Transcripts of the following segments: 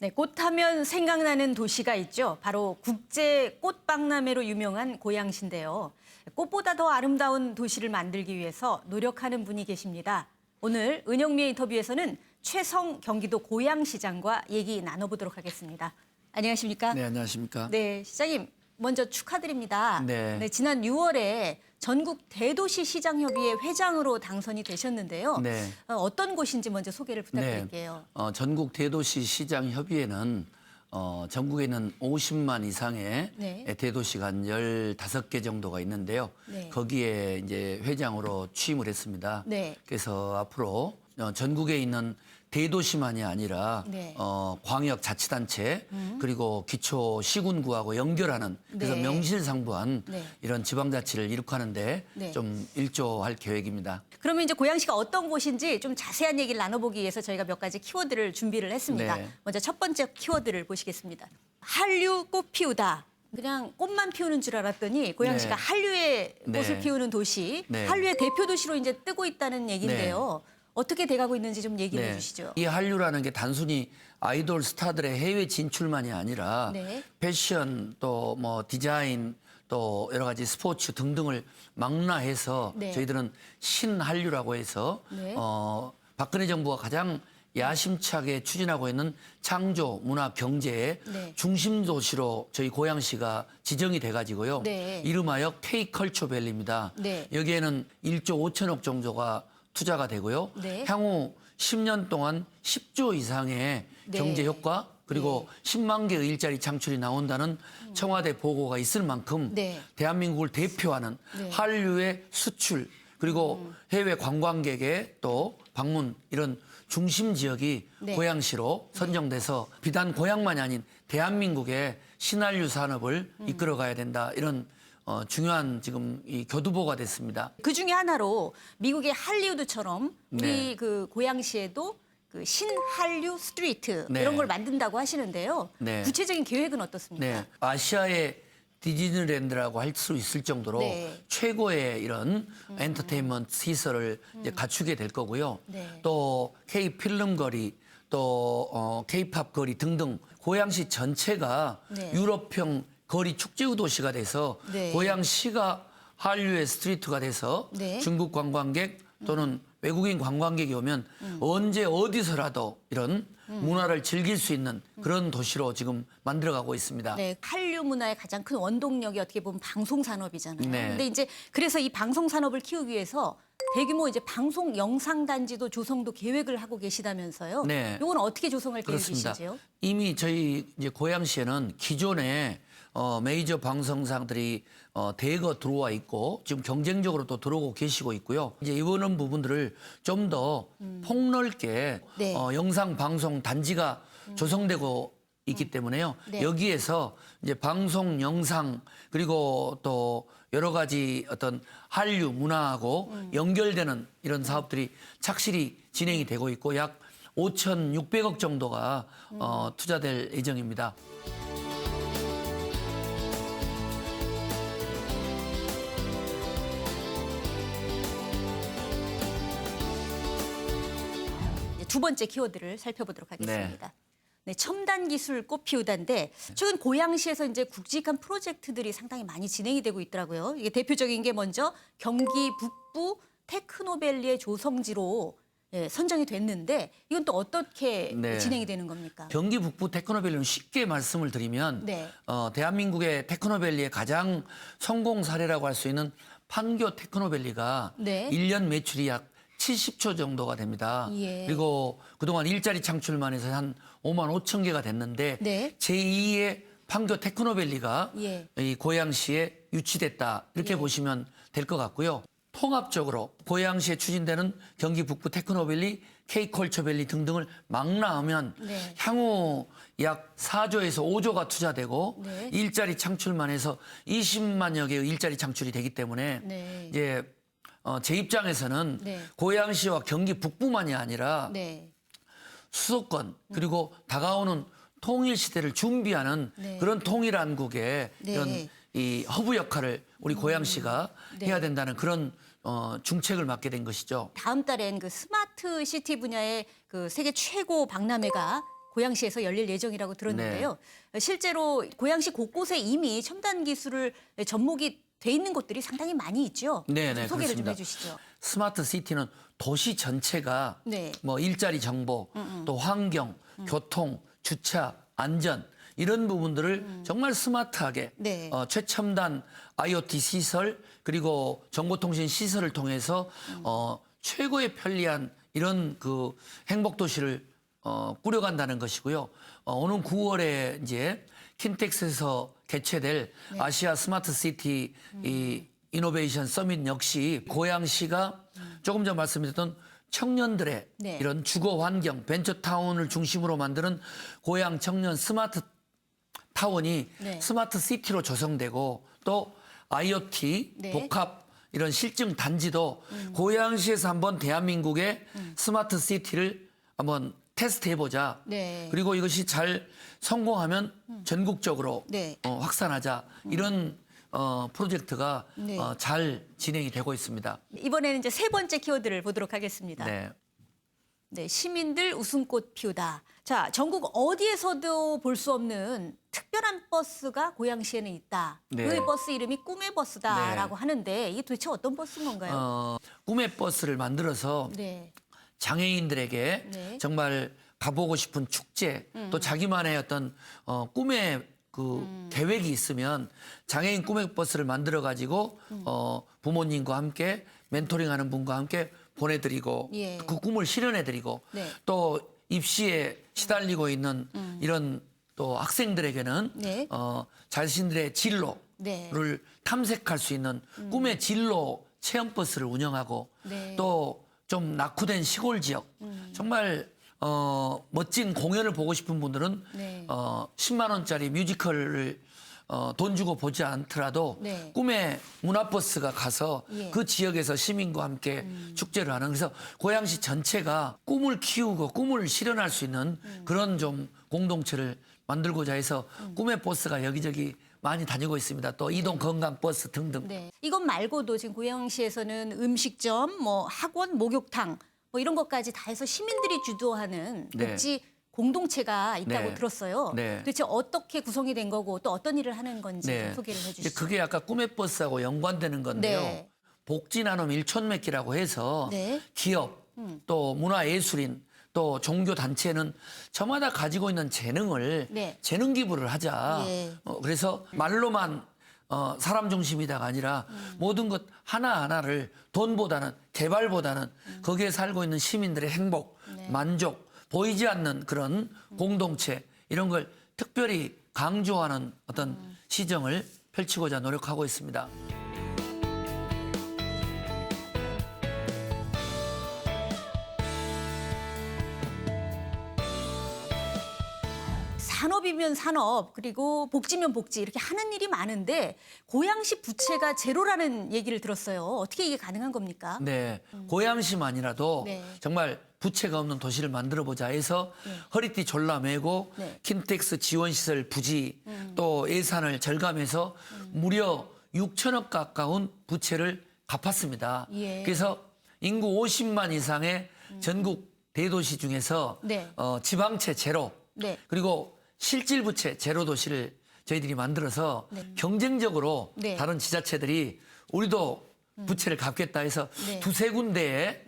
네, 꽃하면 생각나는 도시가 있죠. 바로 국제 꽃박람회로 유명한 고양시인데요. 꽃보다 더 아름다운 도시를 만들기 위해서 노력하는 분이 계십니다. 오늘 은영미의 인터뷰에서는 최성 경기도 고양시장과 얘기 나눠보도록 하겠습니다. 안녕하십니까? 네, 안녕하십니까? 네, 시장님 먼저 축하드립니다. 네. 지난 6월에 전국 대도시 시장협의회 회장으로 당선이 되셨는데요. 네. 어떤 곳인지 먼저 소개를 부탁드릴게요. 전국 대도시 시장 협의회는 전국에 있는 50만 이상의 네. 대도시가 한 15개 정도가 있는데요. 네. 거기에 이제 회장으로 취임을 했습니다. 네. 그래서 앞으로 전국에 있는 대도시만이 아니라 네. 광역자치단체 그리고 기초 시군구하고 연결하는 그래서 네. 명실상부한 네. 이런 지방자치를 이룩하는데 네. 좀 일조할 계획입니다. 그러면 이제 고양시가 어떤 곳인지 좀 자세한 얘기를 나눠보기 위해서 저희가 몇 가지 키워드를 준비를 했습니다. 네. 먼저 첫 번째 키워드를 보시겠습니다. 한류 꽃 피우다. 그냥 꽃만 피우는 줄 알았더니 고양시가 네. 한류의 꽃을 네. 피우는 도시, 네. 한류의 대표 도시로 이제 뜨고 있다는 얘기인데요. 어떻게 돼가고 있는지 좀 얘기를 해주시죠. 이 한류라는 게 단순히 아이돌 스타들의 해외 진출만이 아니라 네. 패션 또 뭐 디자인 또 여러 가지 스포츠 등등을 망라해서 네. 저희들은 신한류라고 해서 네. 박근혜 정부가 가장 야심차게 추진하고 있는 창조, 문화, 경제의 네. 중심 도시로 저희 고양시가 지정이 돼가지고요. 네. 이름하여 K컬처밸리입니다. 네. 여기에는 1조 5천억 정도가 투자가 되고요. 네. 향후 10년 동안 10조 이상의 네. 경제 효과 그리고 10만 개의 일자리 창출이 나온다는 청와대 보고가 있을 만큼 네. 대한민국을 대표하는 네. 한류의 수출 그리고 해외 관광객의 또 방문 이런 중심 지역이 네. 고양시로 선정돼서 비단 고양만이 아닌 대한민국의 신한류 산업을 이끌어가야 된다 이런 중요한 지금 이 교두보가 됐습니다. 그 중에 하나로 미국의 할리우드처럼 우리 네. 그 고양시에도 그 신한류 스트리트 네. 이런 걸 만든다고 하시는데요. 네. 구체적인 계획은 어떻습니까? 네, 아시아의 디즈니랜드라고 할 수 있을 정도로 네. 최고의 이런 엔터테인먼트 시설을 이제 갖추게 될 거고요. 네. 또 K 필름 거리, 또 K-팝 거리 등등 고양시 전체가 네. 유럽형 거리 축제우 도시가 돼서 네. 고양시가 한류의 스트리트가 돼서 네. 중국 관광객 또는 외국인 관광객이 오면 언제 어디서라도 이런 문화를 즐길 수 있는 그런 도시로 지금 만들어가고 있습니다. 네, 한류 문화의 가장 큰 원동력이 어떻게 보면 방송 산업이잖아요. 네. 근데 이제 그래서 이 방송 산업을 키우기 위해서 대규모 이제 방송 영상 단지도 조성도 계획을 하고 계시다면서요. 네. 이건 어떻게 조성할 그렇습니다. 계획이시죠? 이미 저희 이제 고양시에는 기존에 메이저 방송사들이 대거 들어와 있고 지금 경쟁적으로 또 들어오고 계시고 있고요. 이제 이번 부분들을 좀 더 폭넓게 네. 영상 방송 단지가 조성되고 있기 때문에요. 네. 여기에서 이제 방송 영상 그리고 또 여러 가지 어떤 한류 문화하고 연결되는 이런 사업들이 착실히 진행이 되고 있고 약 5,600억 정도가 투자될 예정입니다. 이제 두 번째 키워드를 살펴보도록 하겠습니다. 네, 첨단 기술 꽃 피우다인데 최근 고양시에서 이제 굵직한 프로젝트들이 상당히 많이 진행이 되고 있더라고요. 이게 대표적인 게 먼저 경기 북부 테크노밸리의 조성지로 선정이 됐는데 이건 또 어떻게 네. 진행이 되는 겁니까? 경기 북부 테크노밸리는 쉽게 말씀을 드리면 네. 대한민국의 테크노밸리의 가장 성공 사례라고 할 수 있는 판교 테크노밸리가 네. 1년 매출이 약 70조 정도가 됩니다. 예. 그리고 그동안 일자리 창출만 해서 한 5만 5천 개가 됐는데 네. 제2의 판교 테크노밸리가 예. 이 고양시에 유치됐다 이렇게 예. 보시면 될 것 같고요. 통합적으로 고양시에 추진되는 경기 북부 테크노밸리, K컬처밸리 등등을 망라하면 네. 향후 약 4조에서 5조가 투자되고 네. 일자리 창출만 해서 20만여 개의 일자리 창출이 되기 때문에 네. 이제 제 입장에서는 네. 고양시와 경기 북부만이 아니라 네. 수도권 그리고 다가오는 통일 시대를 준비하는 네. 그런 통일한국의 네. 이런 이 허브 역할을 우리 고양시가 네. 해야 된다는 그런 중책을 맡게 된 것이죠. 다음 달엔 그 스마트 시티 분야의 그 세계 최고 박람회가 고양시에서 열릴 예정이라고 들었는데요. 실제로 고양시 곳곳에 이미 첨단 기술을 접목이 돼 있는 곳들이 상당히 많이 있죠. 네, 소개를 그렇습니다. 좀 해주시죠. 스마트 시티는 도시 전체가 네. 뭐 일자리 정보, 또 환경, 교통, 주차, 안전 이런 부분들을 정말 스마트하게 네. 최첨단 IoT 시설 그리고 정보통신 시설을 통해서 최고의 편리한 이런 그 행복 도시를 꾸려간다는 것이고요. 오는 9월에 이제 킨텍스에서 개최될 아시아 스마트 시티 이 이노베이션 서밋 역시 고양시가 조금 전 말씀드렸던 청년들의 네. 이런 주거 환경, 벤처타운을 중심으로 만드는 고양 청년 스마트 타운이 네. 스마트 시티로 조성되고 또 IoT 네. 복합 이런 실증 단지도 고양시에서 한번 대한민국의 스마트 시티를 한번 테스트해보자. 네. 그리고 이것이 잘 성공하면 전국적으로 네. 확산하자. 이런 프로젝트가 네. 잘 진행이 되고 있습니다. 이번에는 이제 세 번째 키워드를 보도록 하겠습니다. 네. 네, 시민들 웃음꽃 피우다. 자, 전국 어디에서도 볼 수 없는 특별한 버스가 고양시에는 있다. 네. 그 버스 이름이 꿈의 버스다라고 하는데 이게 도대체 어떤 버스인 건가요? 꿈의 버스를 만들어서 네. 장애인들에게 네. 정말 가보고 싶은 축제 또 자기만의 어떤 꿈의 그 계획이 있으면 장애인 꿈의 버스를 만들어 가지고 부모님과 함께 멘토링하는 분과 함께 보내드리고 예. 그 꿈을 실현해드리고 네. 또 입시에 시달리고 있는 이런 또 학생들에게는 네. 자신들의 진로를 네. 탐색할 수 있는 꿈의 진로 체험 버스를 운영하고 네. 또 좀 낙후된 시골 지역 정말 멋진 공연을 보고 싶은 분들은 네. 10만 원짜리 뮤지컬을 돈 주고 보지 않더라도 네. 꿈의 문화버스가 가서 예. 그 지역에서 시민과 함께 축제를 하는 그래서 고양시 전체가 꿈을 키우고 꿈을 실현할 수 있는 그런 좀 공동체를 만들고자 해서 꿈의 버스가 여기저기 많이 다니고 있습니다. 또 이동 건강 버스 등등. 네. 이것 말고도 지금 고양시에서는 음식점, 뭐 학원, 목욕탕 뭐 이런 것까지 다 해서 시민들이 주도하는 네. 복지 공동체가 있다고 네. 들었어요. 네. 도대체 어떻게 구성이 된 거고 또 어떤 일을 하는 건지 좀 소개를 이제 해주시죠. 그게 아까 꿈의 버스하고 연관되는 건데요. 네. 복지 나눔 일촌맺기라고 해서 네. 기업 또 문화예술인 또 종교 단체는 저마다 가지고 있는 재능을 네. 재능 기부를 하자. 예. 그래서 말로만 사람 중심이다가 아니라 모든 것 하나하나를 돈보다는 개발보다는 거기에 살고 있는 시민들의 행복, 만족, 보이지 않는 그런 공동체 이런 걸 특별히 강조하는 어떤 시정을 펼치고자 노력하고 있습니다. 산업이면 산업 그리고 복지면 복지 이렇게 하는 일이 많은데 고양시 부채가 제로라는 얘기를 들었어요. 어떻게 이게 가능한 겁니까? 네, 고양시만이라도 네. 정말 부채가 없는 도시를 만들어보자 해서 허리띠 졸라매고 네. 킨텍스 지원시설 부지 또 예산을 절감해서 무려 6천억 가까운 부채를 갚았습니다. 예. 그래서 인구 50만 이상의 전국 대도시 중에서 네. 지방채 제로 네. 그리고 실질 부채 제로 도시를 저희들이 만들어서 경쟁적으로 네. 다른 지자체들이 우리도 부채를 갚겠다 해서 네. 두세 군데의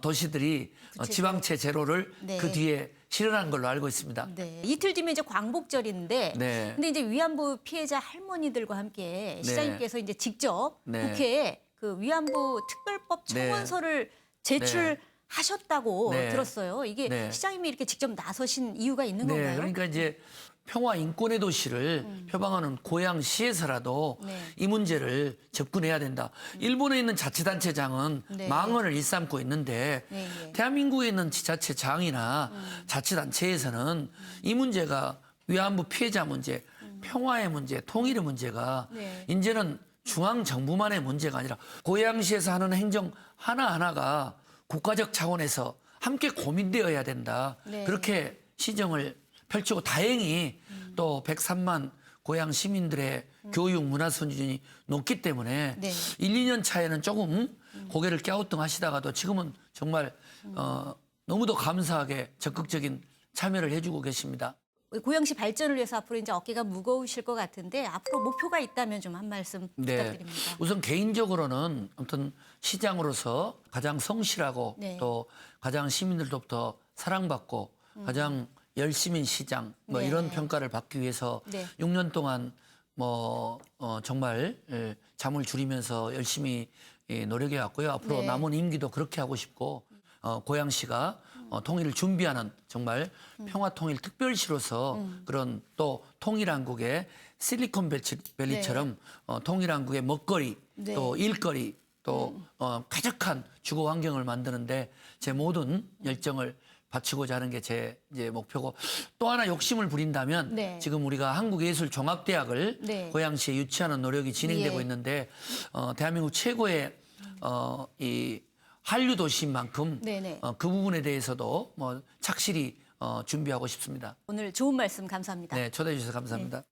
도시들이 지방채 제로를 네. 그 뒤에 실현한 걸로 알고 있습니다. 네. 이틀 뒤면 이제 광복절인데, 네. 근데 이제 위안부 피해자 할머니들과 함께 시장님께서 이제 직접 네. 국회에 그 위안부 특별법 네. 청원서를 제출하셨다고 네. 들었어요. 이게 네. 시장님이 이렇게 직접 나서신 이유가 있는 네, 건가요? 그러니까 이제 평화 인권의 도시를 표방하는 고양시에서라도 네. 이 문제를 접근해야 된다. 일본에 있는 자치단체장은 네. 망언을 일삼고 있는데 네, 네. 대한민국에 있는 지자체장이나 자치단체에서는 이 문제가 위안부 피해자 문제, 평화의 문제, 통일의 문제가 네. 이제는 중앙 정부만의 문제가 아니라 고양시에서 하는 행정 하나하나가 국가적 차원에서 함께 고민되어야 된다. 네. 그렇게 시정을 펼치고 다행히 또 103만 고양 시민들의 교육 문화 수준이 높기 때문에 네. 1, 2년 차에는 조금 고개를 갸우뚱하시다가도 지금은 정말 너무도 감사하게 적극적인 참여를 해주고 계십니다. 고양시 발전을 위해서 앞으로 이제 어깨가 무거우실 것 같은데 앞으로 목표가 있다면 좀 한 말씀 부탁드립니다. 우선 개인적으로는 아무튼 시장으로서 가장 성실하고 네. 또 가장 시민들로부터 사랑받고 가장 열심인 시장 뭐 네. 이런 평가를 받기 위해서 네. 6년 동안 정말 잠을 줄이면서 열심히 노력해 왔고요. 앞으로 네. 남은 임기도 그렇게 하고 싶고 고양시가 통일을 준비하는 정말 평화통일특별시로서 그런 또 통일한국의 실리콘밸리처럼 통일한국의 먹거리 네. 또 일거리 또 쾌적한 주거 환경을 만드는데 제 모든 열정을 바치고자 하는 게 제 이제 목표고 또 하나 욕심을 부린다면 네. 지금 우리가 한국예술종합대학을 네. 고양시에 유치하는 노력이 진행되고 예. 있는데 대한민국 최고의 이 한류 도시인 만큼 네네. 그 부분에 대해서도 뭐 착실히 준비하고 싶습니다. 오늘 좋은 말씀 감사합니다. 네, 초대해 주셔서 감사합니다.